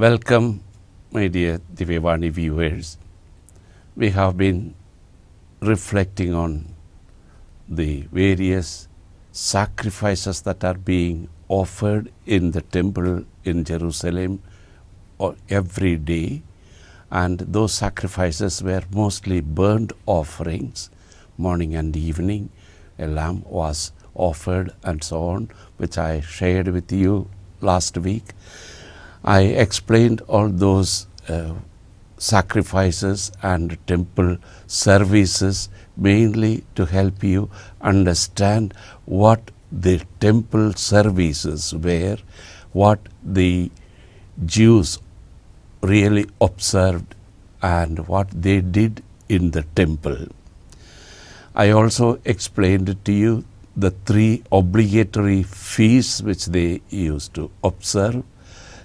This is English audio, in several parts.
Welcome, my dear Divyavani viewers. We have been reflecting on the various sacrifices that are being offered in the temple in Jerusalem every day, and those sacrifices were mostly burnt offerings, morning and evening. A lamb was offered and so on, which I shared with you last week. I explained all those sacrifices and temple services mainly to help you understand what the temple services were, what the Jews really observed and what they did in the temple. I also explained to you the 3 obligatory feasts which they used to observe: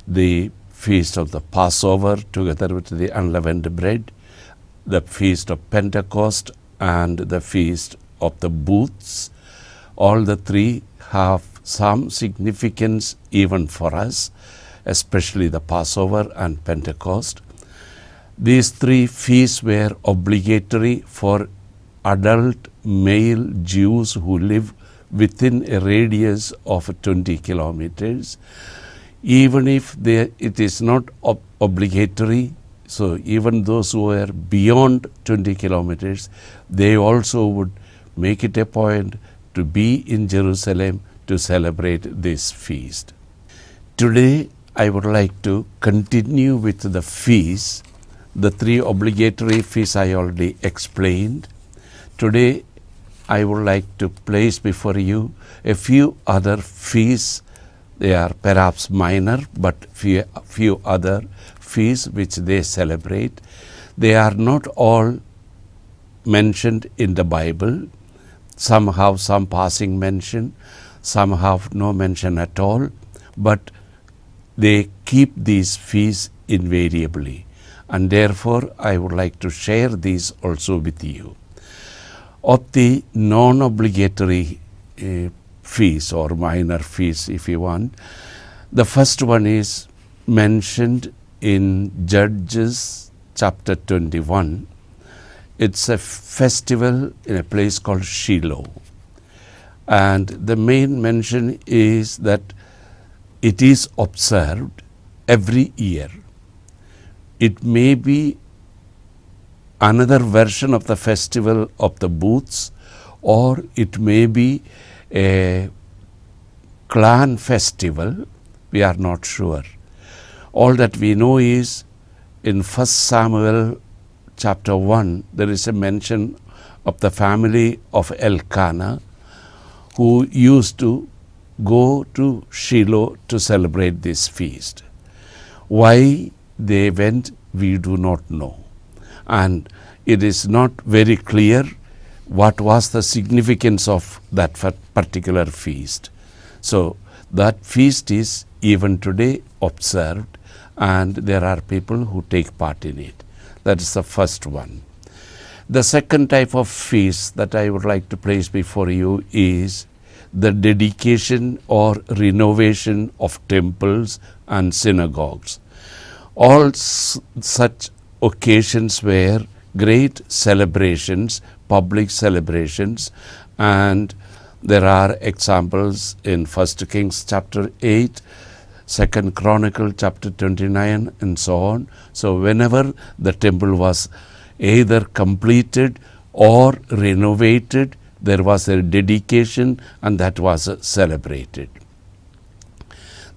the feast of the Passover together with the unleavened bread, the feast of Pentecost, and the feast of the booths. All the 3 have some significance even for us, especially the Passover and Pentecost. These 3 feasts were obligatory for adult male Jews who live within a radius of 20 kilometers. Even if it is not obligatory, so even those who are beyond 20 kilometers, they also would make it a point to be in Jerusalem to celebrate this feast. Today, I would like to continue with the feasts. The 3 obligatory feasts I already explained. Today, I would like to place before you a few other feasts. They are perhaps minor, but few other feasts which they celebrate. They are not all mentioned in the Bible. Some have some passing mention, some have no mention at all, but they keep these feasts invariably, and therefore I would like to share these also with you. Of the non-obligatory feasts or minor feasts, if you want, the first one is mentioned in Judges chapter 21. It's a festival in a place called Shiloh, and the main mention is that it is observed every year. It may be another version of the festival of the booths, or it may be a clan festival. We are not sure. All that we know is in 1 Samuel chapter 1, there is a mention of the family of Elkanah who used to go to Shiloh to celebrate this feast. Why they went, we do not know. And it is not very clear what was the significance of that particular feast. So that feast is even today observed, and there are people who take part in it. That is the first one. The second type of feast that I would like to place before you is the dedication or renovation of temples and synagogues. All such occasions were great celebrations, public celebrations, and there are examples in 1 Kings chapter 8, 2 Chronicle chapter 29, and so on. So whenever the temple was either completed or renovated, there was a dedication, and that was celebrated.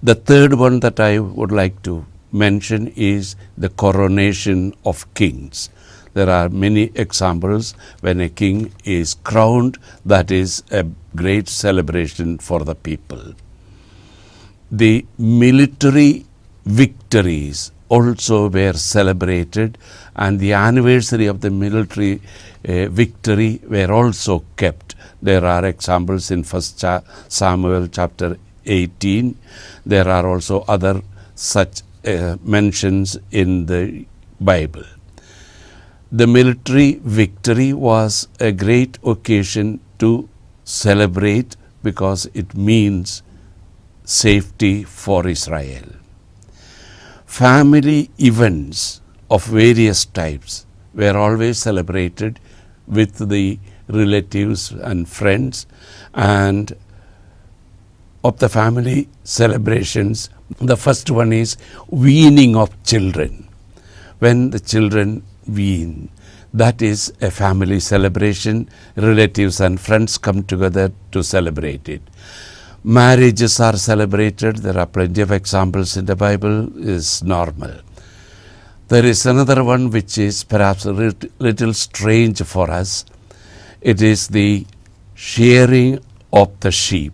The third one that I would like to mention is the coronation of kings. There are many examples when a king is crowned. That is a great celebration for the people. The military victories also were celebrated, and the anniversary of the military victory were also kept. There are examples in 1 Samuel chapter 18. There are also other such mentions in the Bible. The military victory was a great occasion to celebrate because it means safety for Israel. family events of various types were always celebrated with the relatives and friends. And of the family celebrations, the first one is weaning of children. When the children wean, that is a family celebration. Relatives and friends come together to celebrate it. Marriages are celebrated. There are plenty of examples in the Bible. Is normal. There is another one which is perhaps a little strange for us. It is the shearing of the sheep.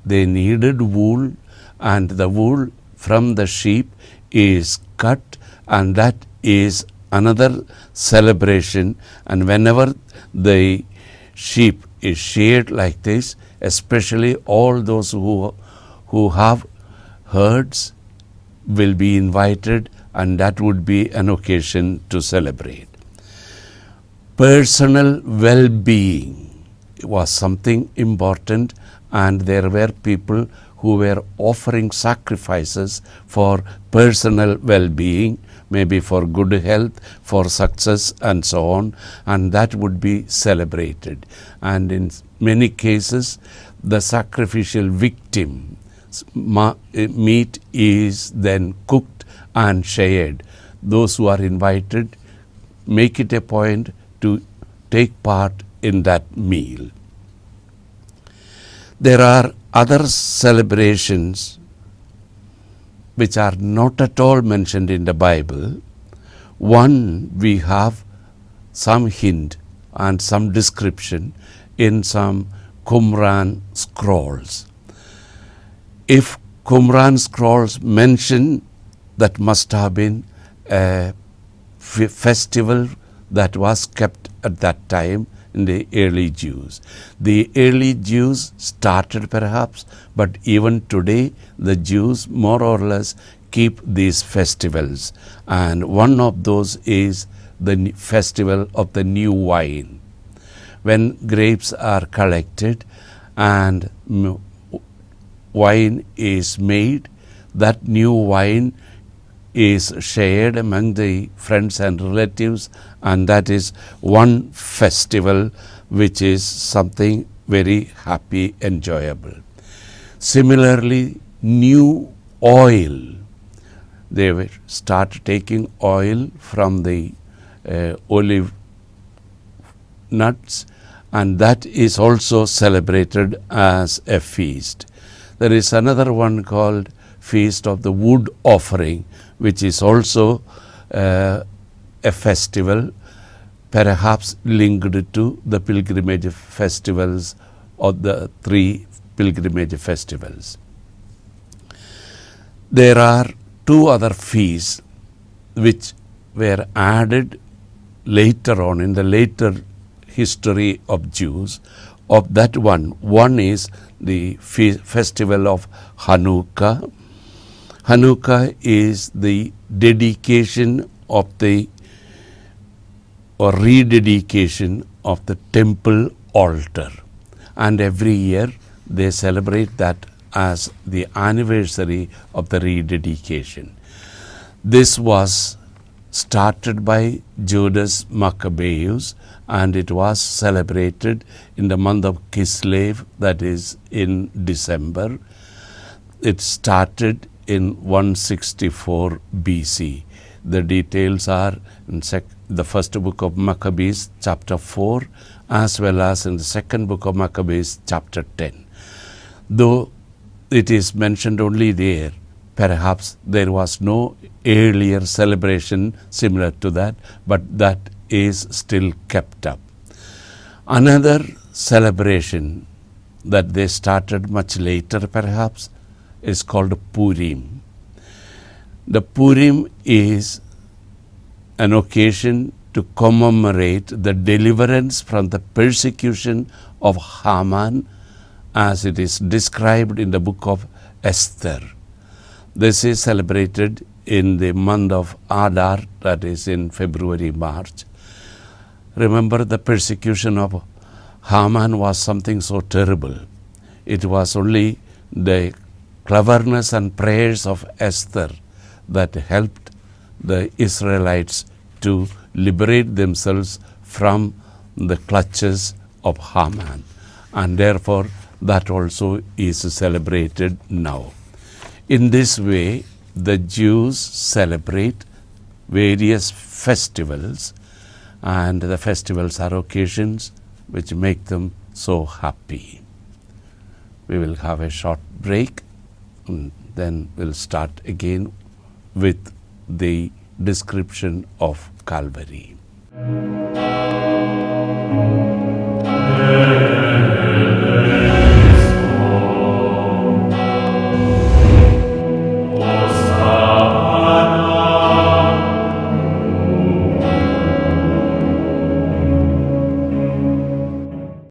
They needed wool, and the wool from the sheep is cut, and that is another celebration. And whenever the sheep is sheared like this, especially all those who have herds will be invited, and that would be an occasion to celebrate. Personal well-being was something important, and there were people who were offering sacrifices for personal well-being, maybe for good health, for success, and so on, and that would be celebrated. And in many cases, the sacrificial victim meat is then cooked and shared. Those who are invited make it a point to take part in that meal. There are other celebrations which are not at all mentioned in the Bible. One, we have some hint and some description in some Qumran scrolls. If Qumran scrolls mention, that must have been a festival that was kept at that time in the early Jews. The early Jews started perhaps, but even today the Jews more or less keep these festivals, and one of those is the festival of the new wine. When grapes are collected and wine is made, that new wine is shared among the friends and relatives, and that is one festival which is something very happy, enjoyable. Similarly, new oil. They will start taking oil from the olive nuts, and that is also celebrated as a feast. There is another one called Feast of the Wood Offering, which is also a festival, perhaps linked to the pilgrimage festivals or the three pilgrimage festivals. There are two other feasts which were added later on in the later history of Jews. Of that one is the festival of Hanukkah. Hanukkah is the dedication of the or rededication of the temple altar, and every year they celebrate that as the anniversary of the rededication. This was started by Judas Maccabeus, and it was celebrated in the month of Kislev, that is in December. It started in 164 BC. The details are in the first book of Maccabees, chapter 4, as well as in the second book of Maccabees, chapter 10. Though it is mentioned only there, perhaps there was no earlier celebration similar to that, but that is still kept up. Another celebration that they started much later perhaps is called Purim. The Purim is an occasion to commemorate the deliverance from the persecution of Haman, as it is described in the book of Esther. This is celebrated in the month of Adar, that is in February, March. Remember, the persecution of Haman was something so terrible. It was only the cleverness and prayers of Esther that helped the Israelites to liberate themselves from the clutches of Haman, and therefore that also is celebrated now. In this way, the Jews celebrate various festivals, and the festivals are occasions which make them so happy. We will have a short break, and then we'll start again with the description of Calvary.